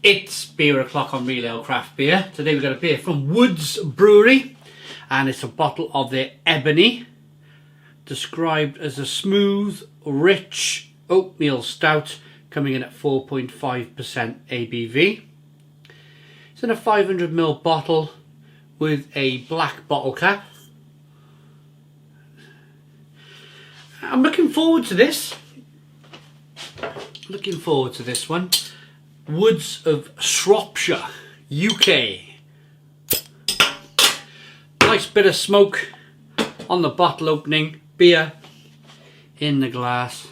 It's beer o'clock on Real Ale Craft Beer. Today we've got a beer from Woods Brewery, and it's a bottle of their Ebony, described as a smooth, rich oatmeal stout, coming in at 4.5% ABV. It's in a 500ml bottle with a black bottle cap. I'm looking forward to this. Looking forward to this one. Woods of Shropshire, UK. Nice bit of smoke on the bottle opening. Beer in the glass.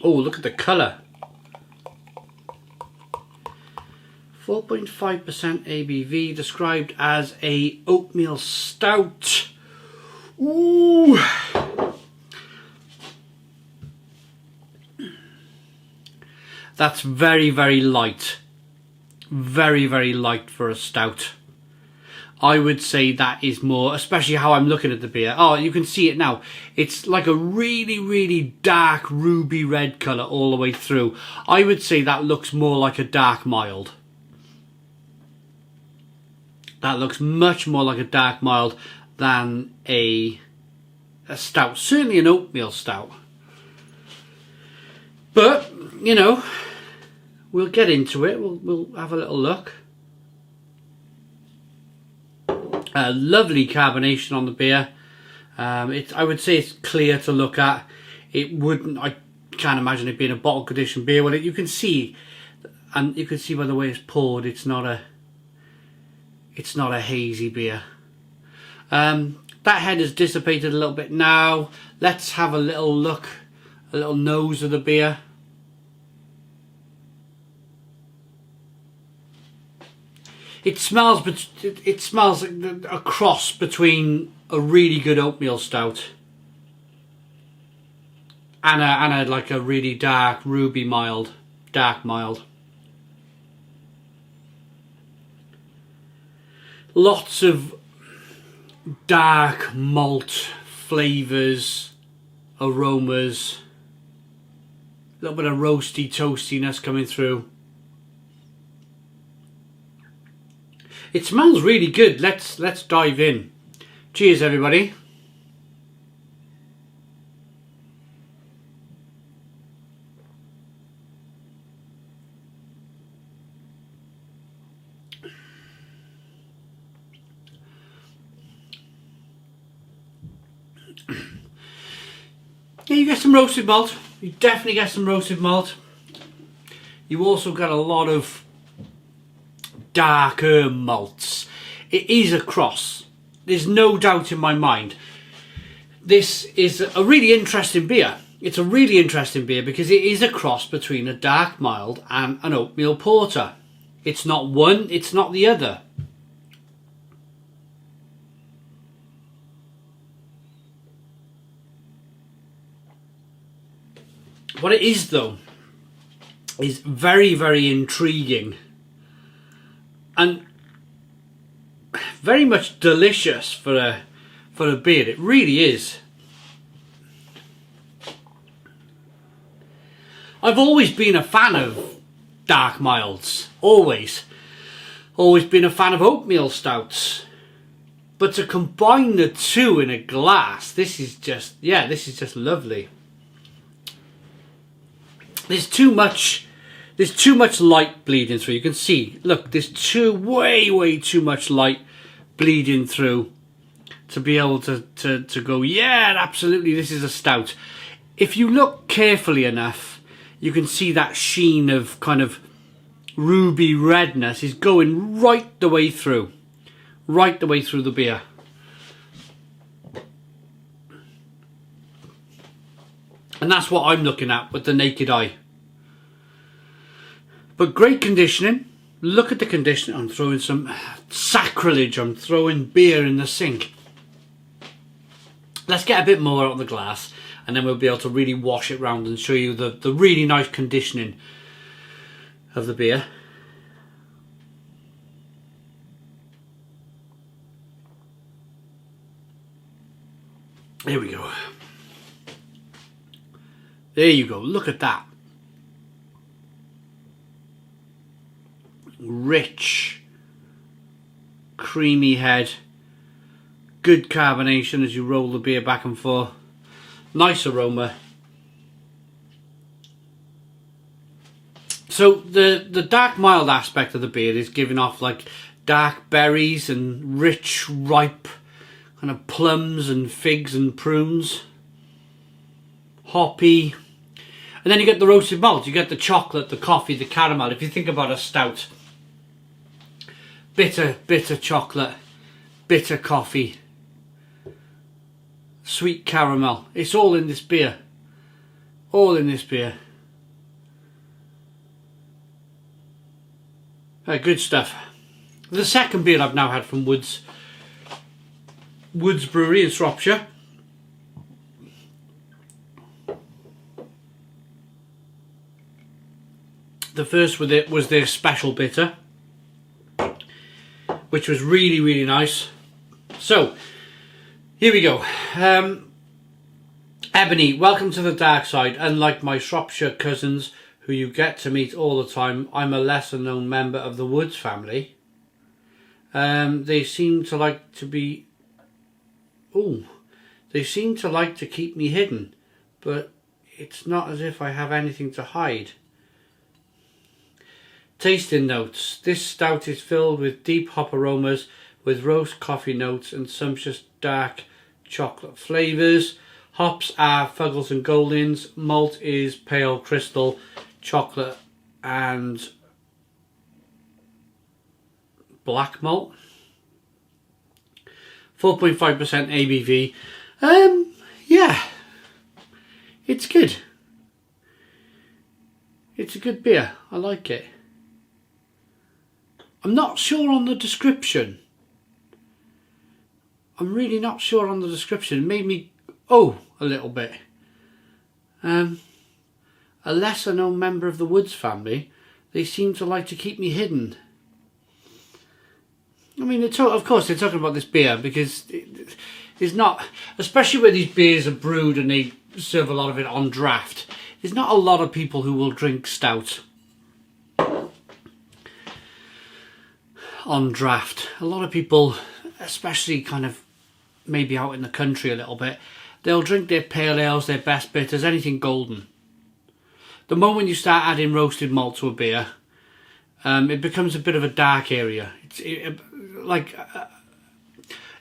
Oh, look at the colour. 4.5% ABV, described as a oatmeal stout. Ooh. That's very, very light. Very, very light for a stout. I would say that is more, especially how I'm looking at the beer. Oh, you can see it now. It's like a really, really dark ruby red colour all the way through. I would say that looks more like a dark mild. That looks much more like a dark mild than a stout. Certainly an oatmeal stout. But, you know, we'll get into it. We'll have a little look. Lovely carbonation on the beer. I would say it's clear to look at. I can't imagine it being a bottle conditioned beer. Well, you can see, and you can see by the way it's poured, it's not a hazy beer. That head has dissipated a little bit now. Let's have a little look, a little nose of the beer. It smells like a cross between a really good oatmeal stout and a like a really dark ruby mild, dark mild. Lots of dark malt flavours, aromas, a little bit of roasty toastiness coming through. It smells really good. Let's dive in. Cheers, everybody. Yeah, you get some roasted malt. You definitely get some roasted malt. You also got a lot of darker malts. It is a cross. There's no doubt in my mind. This is a really interesting beer. It's a really interesting beer because it is a cross between a dark mild and an oatmeal porter. It's not one, it's not the other. What it is though is very, very intriguing and very much delicious for a beer. It really is. I've always been a fan of dark milds. Always been a fan of oatmeal stouts. But to combine the two in a glass, this is just lovely. There's too much light bleeding through. You can see, look, there's way too much light bleeding through to be able to go, yeah, absolutely, this is a stout. If you look carefully enough, you can see that sheen of kind of ruby redness is going right the way through the beer. And that's what I'm looking at with the naked eye. But great conditioning. Look at the conditioning. I'm throwing some sacrilege. I'm throwing beer in the sink. Let's get a bit more out of the glass and then we'll be able to really wash it round and show you the really nice conditioning of the beer. There we go. There you go. Look at that. rich, creamy head, good carbonation as you roll the beer back and forth, nice aroma. So the dark mild aspect of the beer is giving off like dark berries and rich, ripe kind of plums and figs and prunes, hoppy. And then you get the roasted malt, you get the chocolate, the coffee, the caramel. If you think about a stout, bitter chocolate, bitter coffee, sweet caramel. It's all in this beer. All in this beer. Good stuff. The second beer I've now had from Woods Brewery in Shropshire. The first with it was their special bitter, which was really, really nice. So, here we go. Ebony, welcome to the dark side. Unlike my Shropshire cousins, who you get to meet all the time, I'm a lesser known member of the Woods family. They seem to like to be... They seem to like to keep me hidden, but it's not as if I have anything to hide. Tasting notes. This stout is filled with deep hop aromas with roast coffee notes and sumptuous dark chocolate flavours. Hops are Fuggles and Goldings. Malt is pale crystal, chocolate and black malt. 4.5% ABV. Yeah, it's good. It's a good beer. I like it. I'm not sure on the description. I'm really not sure on the description. It made me a little bit. A lesser known member of the Woods family. They seem to like to keep me hidden. I mean, of course they're talking about this beer because it's not, especially where these beers are brewed and they serve a lot of it on draft. There's not a lot of people who will drink stout on draft. A lot of people, especially kind of maybe out in the country a little bit, they'll drink their pale ales, their best bitters, anything golden. The moment you start adding roasted malt to a beer, it becomes a bit of a dark area. It's like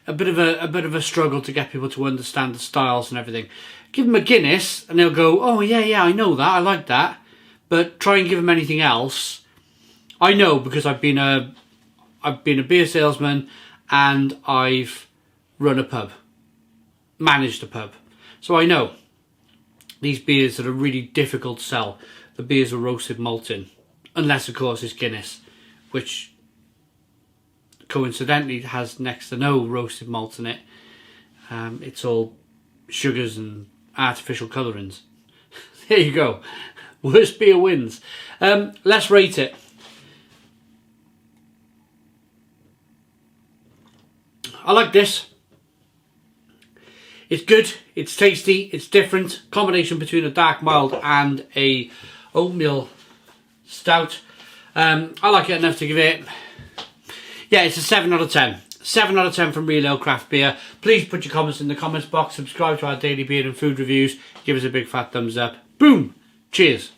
a bit of a struggle to get people to understand the styles and everything. Give them a Guinness and they'll go, oh yeah, I know that, I like that. But try and give them anything else. I know because I've been a beer salesman and I've run a pub, managed a pub. So I know these beers that are really difficult to sell, the beers are roasted malt in. Unless of course it's Guinness, which coincidentally has next to no roasted malt in it. It's all sugars and artificial colourings. There you go. Worst beer wins. Let's rate it. I like this. It's good, it's tasty, it's different. Combination between a dark mild and a oatmeal stout. I like it enough to give it, yeah, it's a 7 out of 10. 7 out of 10 from Real Ale Craft Beer. Please put your comments in the comments box. Subscribe to our daily beer and food reviews. Give us a big fat thumbs up. Boom! Cheers.